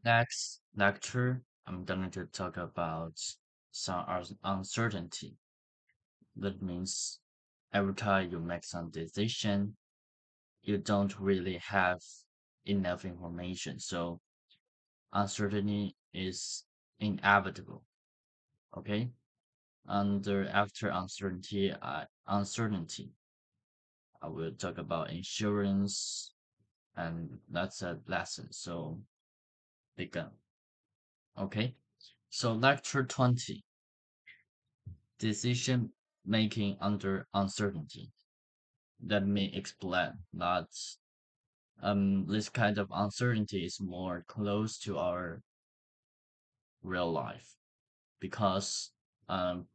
Next lecture, I'm going to talk about some uncertainty. That means every time you make some decision, you don't really have enough information. So uncertainty is inevitable. Okay. And after uncertainty, I will talk about insurance, and that's a lesson. So begin. Okay. So lecture 20. Decision making under uncertainty. Let me explain that this kind of uncertainty is more close to our real life because um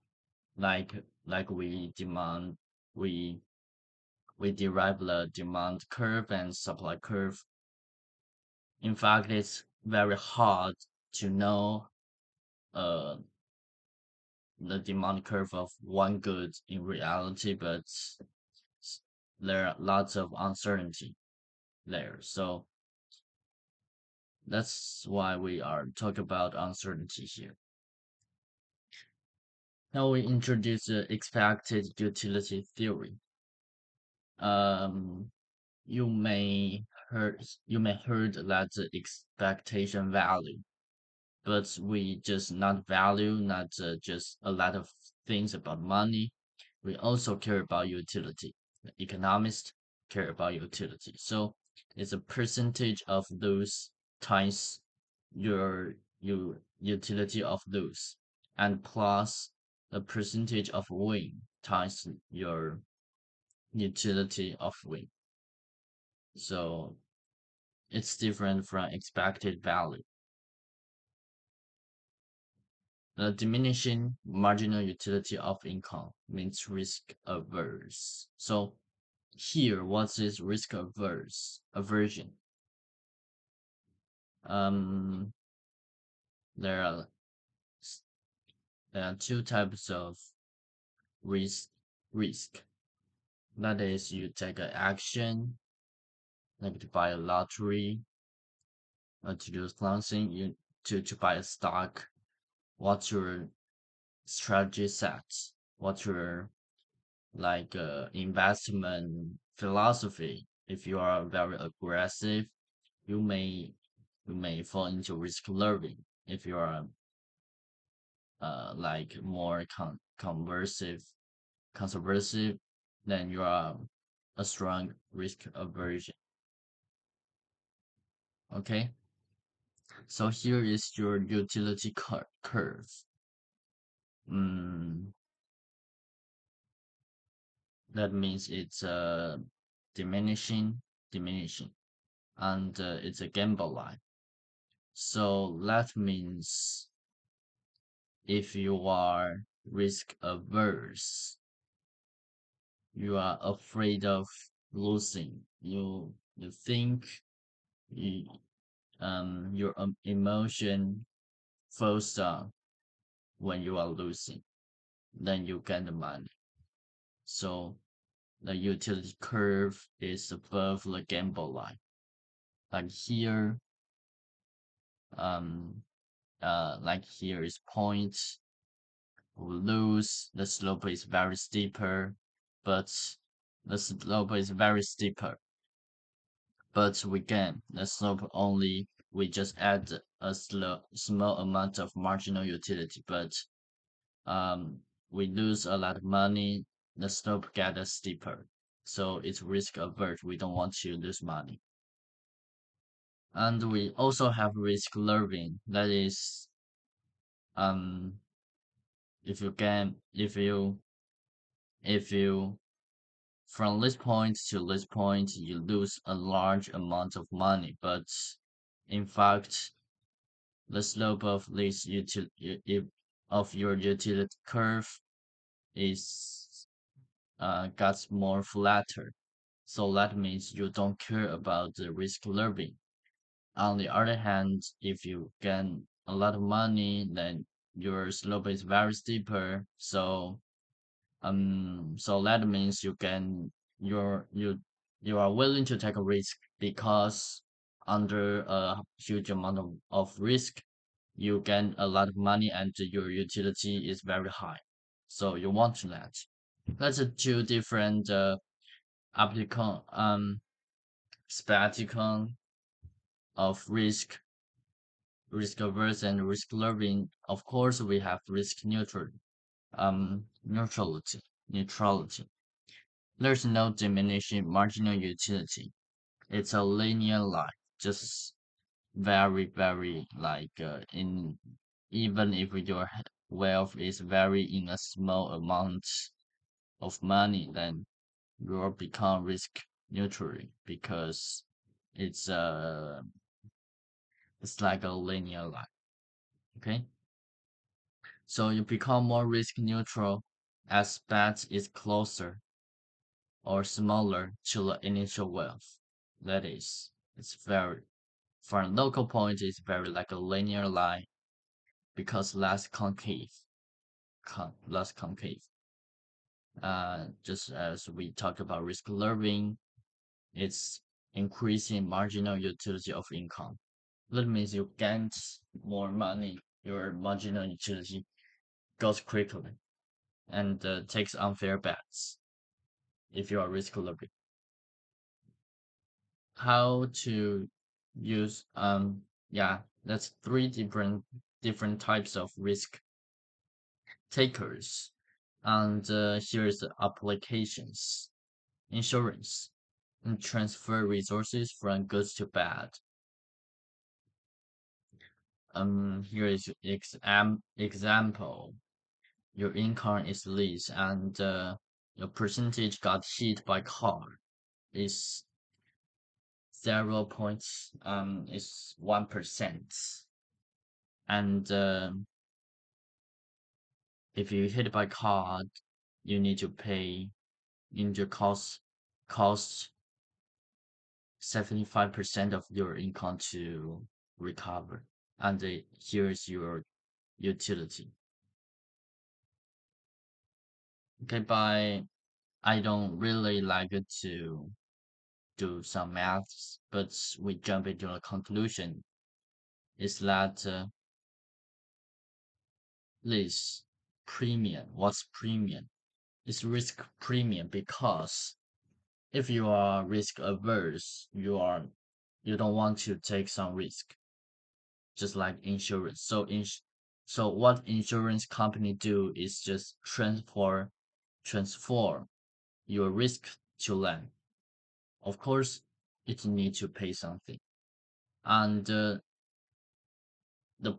like we demand we we derive the demand curve and supply curve. In fact, it's very hard to know uh the demand curve of one good in reality, but there are lots of uncertainty there. So that's why we are talking about uncertainty here. Now we introduce the expected utility theory. Um, you may heard that the expectation value, but we just not value not just a lot of things about money. We also care about utility. The economists care about utility. So it's a percentage of those times your utility of those and plus the percentage of win times your utility of win. So it's different from expected value. The diminishing marginal utility of income means risk averse. So here, what is risk averse aversion? Um, there are there are two types of risk. Risk that is, you take an action, like to buy a lottery, to do something, you to buy a stock. What's your strategy set? What's your investment philosophy? If you are very aggressive, you may you may fall into risk learning. If you are more conservative, then you are a strong risk aversion. Okay, so here is your utility curve. Mm, that means it's diminishing, and it's a gamble line. So that means if you are risk averse, you are afraid of losing. You think you, your emotion falls down when you are losing, then you get the money. So the utility curve is above the gamble line. Like here, um, like here is point. We lose. The slope is very steeper, but the slope is very steeper. But we gain the slope only. We just add a small amount of marginal utility, but we lose a lot of money. The slope gets steeper, so it's risk averse. We don't want to lose money, and we also have risk learning. That is, um, if you can, if you from this point to this point, you lose a large amount of money, but in fact, the slope of of your utility curve is gets more flatter. So that means you don't care about the risk learning. On the other hand, if you gain a lot of money, then your slope is very steeper. So that means you are willing to take a risk because under a huge amount of risk, you gain a lot of money and your utility is very high. So you want that. That's two different applicant spectrum of risk averse and risk loving. Of course, we have risk neutrality. There's no diminishing marginal utility. It's a linear line, just very like in even if your wealth is very in a small amount of money, then you will become risk neutral because it's uh it's like a linear line. Okay, so you become more risk neutral as bets is closer or smaller to the initial wealth. That is, it's very from a local point, it's very like a linear line because less concave. Just as we talked about risk learning, it's increasing marginal utility of income. That means you get more money, your marginal utility goes quickly and takes unfair bets if you are risk learning. How to use yeah, that's three different types of risk takers. And here's the applications. Insurance and transfer resources from goods to bad. Here is example. Your income is lease and your percentage got hit by car is 1%. And if you hit by car, you need to pay injury cost 75% of your income to recover. And here's your utility. Okay, but I don't really like it to do some maths, but we jump into a conclusion is that this premium, what's premium? It's risk premium because if you are risk averse, you don't want to take some risk, just like insurance. So what insurance company do is just transform your risk to them. Of course, it need to pay something, and the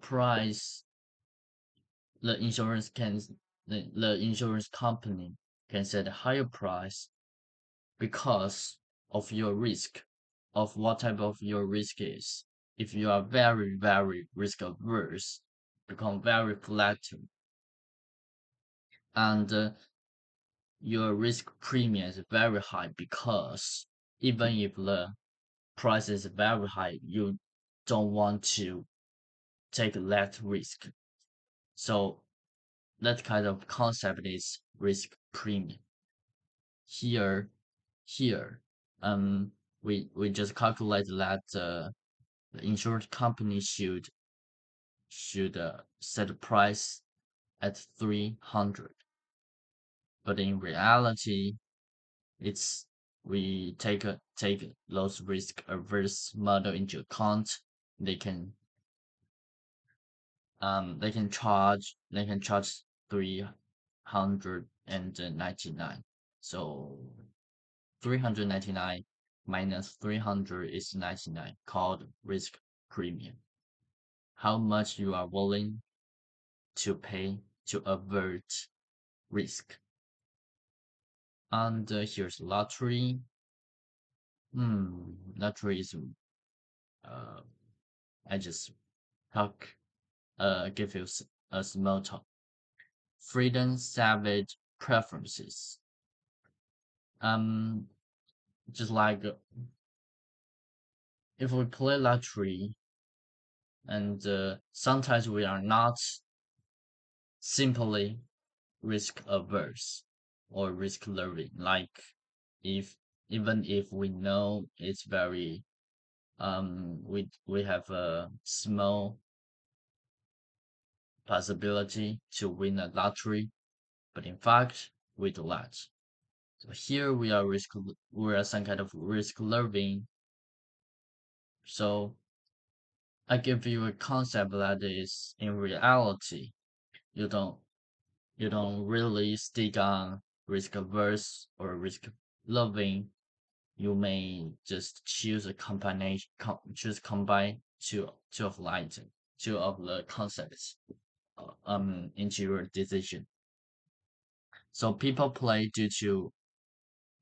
price the insurance can the insurance company can set a higher price because of your risk, of what type of your risk is. If you are very risk averse, become very flattened, and your risk premium is very high because even if the price is very high, you don't want to take that risk. So that kind of concept is risk premium. Here, here, we just calculate that the insurance company should set a price at 300, but in reality, it's we take those risk averse model into account. They can they can charge 399. So 399 minus 300 is 99, called risk premium. How much you are willing to pay to avert risk. And here's lottery. Lottery is uh I just talk give you a small talk. Freedom, savage preferences. Um, just like if we play lottery, and sometimes we are not simply risk averse or risk loving. Like if even if we know it's very we have a small possibility to win a lottery, but in fact we do not. So here we are some kind of risk loving. So I give you a concept that is in reality you don't you don't really stick on risk averse or risk loving. You may just choose a combination, choose combine two of light, two of the concepts into your decision. So people play due to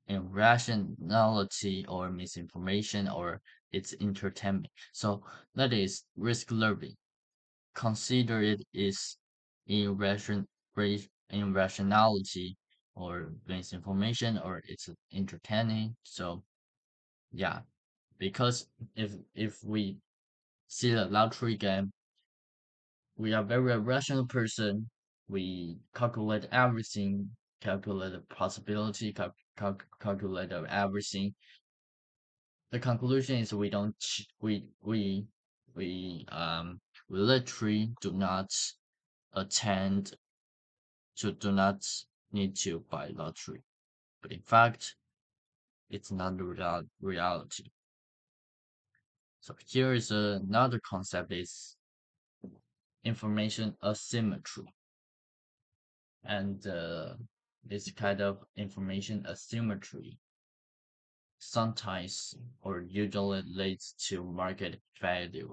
irrationality or misinformation or it's entertainment. So that is risk loving. Consider it is irration, irrationality or misinformation or it's entertaining. So yeah, because if we see the lottery game, we are very rational person. We calculate everything, calculate the possibility, calculate everything. The conclusion is we don't we literally do not attend to do not need to buy lottery. But in fact, it's not the reality. So here is another concept is information asymmetry. And this kind of information asymmetry sometimes or usually leads to market failure.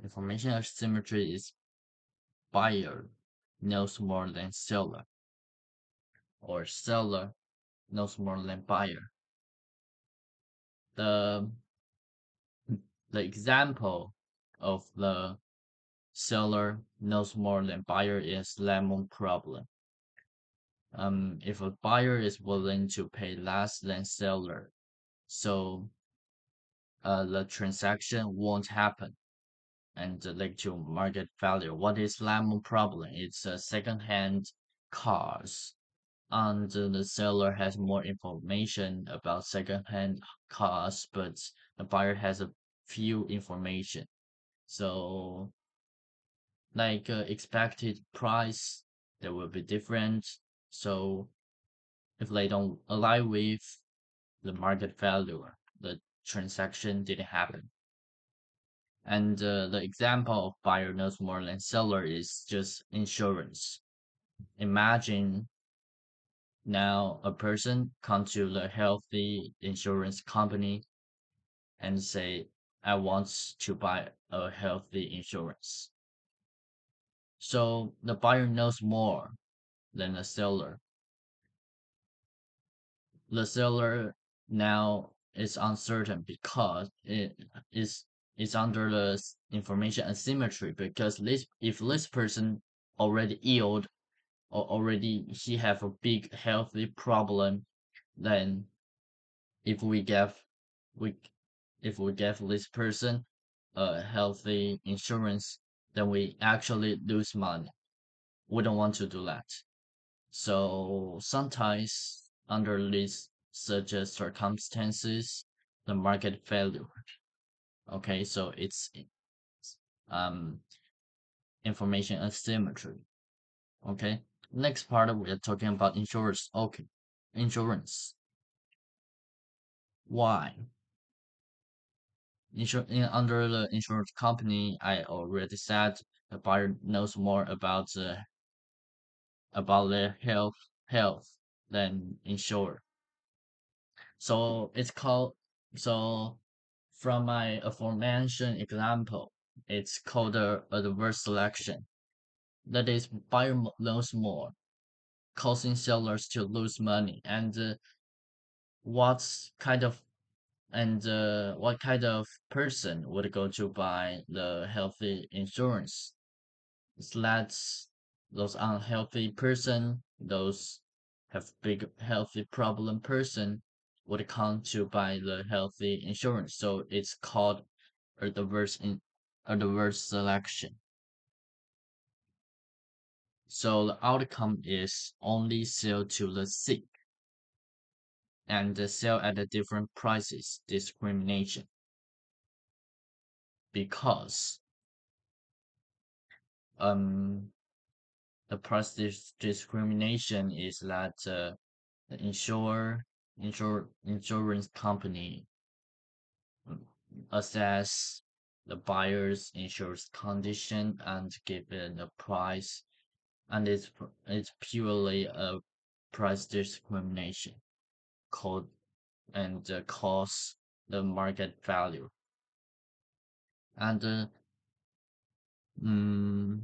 Information asymmetry is buyer knows more than seller or seller knows more than buyer. The the example of the seller knows more than buyer is lemon problem. If a buyer is willing to pay less than seller, so the transaction won't happen and lead to market failure. What is lemon problem? It's a second-hand cars, and the seller has more information about second-hand cars, but the buyer has a few information. So like expected price, there will be different. So if they don't align with the market value, the transaction didn't happen. And the example of buyer knows more than seller is just insurance. Imagine now a person come to the healthy insurance company and say, I want to buy a healthy insurance. So the buyer knows more than the seller. The seller now is uncertain because is under the information asymmetry because this if this person already ill or already he have a big healthy problem, then if we give we if we give this person a healthy insurance, then we actually lose money. We don't want to do that. So sometimes under these such as circumstances, the market failure. Okay, so it's um information asymmetry. Okay, next part we are talking about insurance. Okay, insurance. Why? Under the insurance company, I already said the buyer knows more about their health than insurer. So it's called so from my aforementioned example, it's called adverse selection. That is, buyer knows more, causing sellers to lose money. And what's kind of what kind of person would go to buy the healthy insurance? It's that those unhealthy person, those have big healthy problem person would come to buy the healthy insurance. So it's called adverse selection. So the outcome is only sell to the sick. and sell at a different prices discrimination because um the discrimination is that the insurance company assess the buyer's insurance condition and give it a price, and it's purely a price discrimination called and cause the market value. And mm,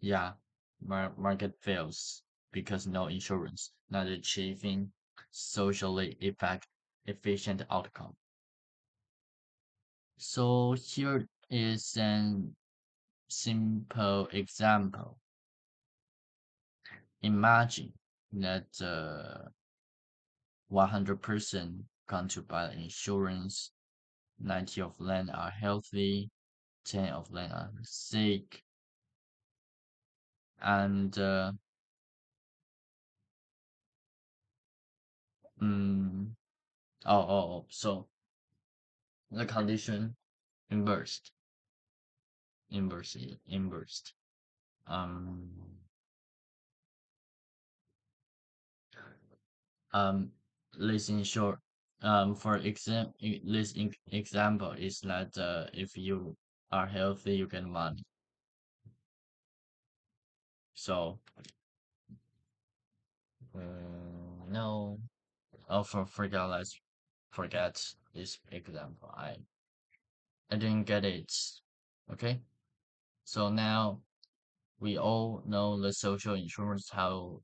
yeah, market fails because no insurance, not achieving socially efficient outcome. So here is an simple example. Imagine that 100% gone to buy insurance, 90 of them are healthy, 10 of them are sick, and mm, so the condition inversed, inversed. Um, um, this in short, for example is that if you are healthy, you get money. So, no, let's forget this example. I didn't get it. Okay, so now we all know the social insurance how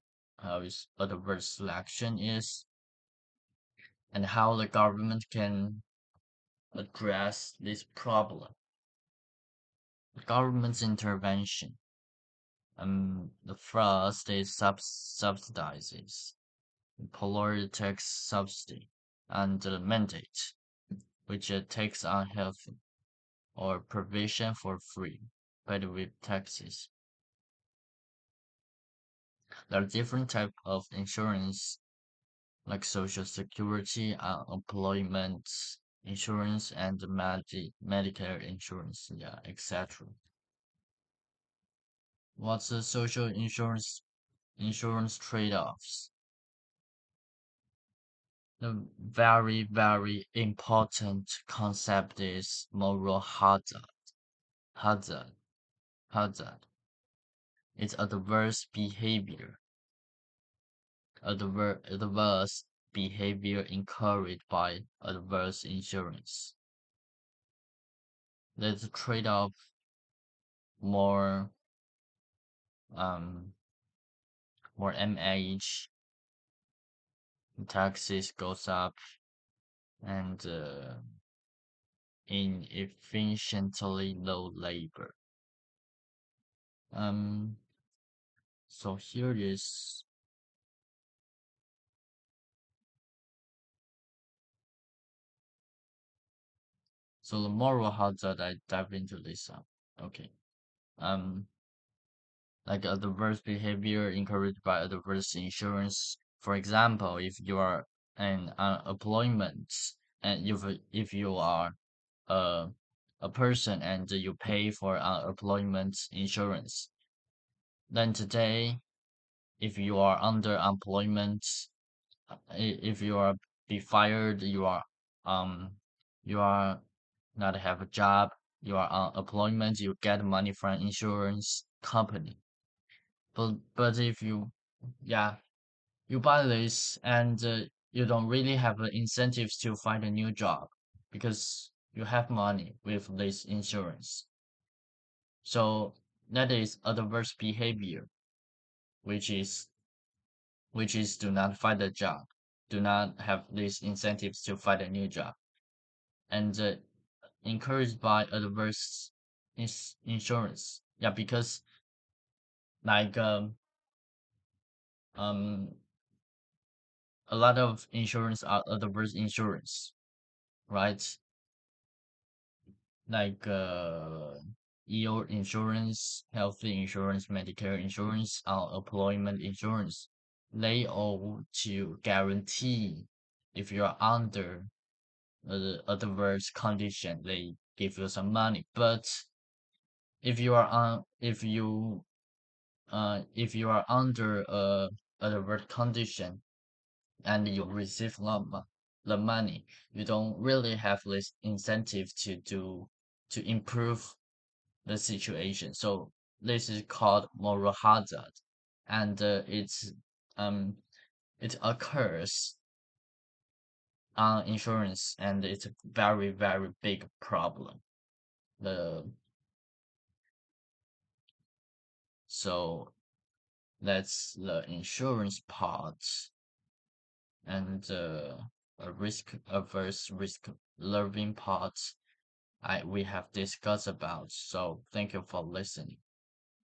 is adverse selection is and how the government can address this problem. Government's intervention. The first is subsidizes, employer tax subsidy, and the mandate, which takes on health or provision for free, paid with taxes. There are different types of insurance like social security, employment insurance, and Medicare insurance, yeah, etc. What's the social insurance trade-offs? The very important concept is moral hazard. Hazard. It's adverse behavior encouraged by adverse insurance. Let's trade off more um more MH, taxes goes up, and inefficiently low labor. Um, so here is so the moral hazard. I dive into this. Okay. Um, like adverse behavior encouraged by adverse insurance. For example, if you are an unemployment and if you are a a person and you pay for unemployment insurance, then today if you are under employment, if you are be fired, um you are not have a job, you are on employment, you get money from insurance company. But if you, yeah, you buy this and you don't really have the incentives to find a new job because you have money with this insurance. So that is adverse behavior, which is do not find a job, do not have these incentives to find a new job, and encouraged by adverse insurance. Yeah, because like um a lot of insurance are adverse insurance, right? Like EO insurance, healthy insurance, Medicare insurance, employment insurance. they owe to guarantee if you're under adverse condition, they give you some money. But if you are on, if you are under adverse condition and you receive the money, you don't really have this incentive to improve the situation. So this is called moral hazard, and um it occurs on insurance, and it's a very very big problem. The so that's the insurance part, and a risk averse risk learning part I we have discussed about. So thank you for listening.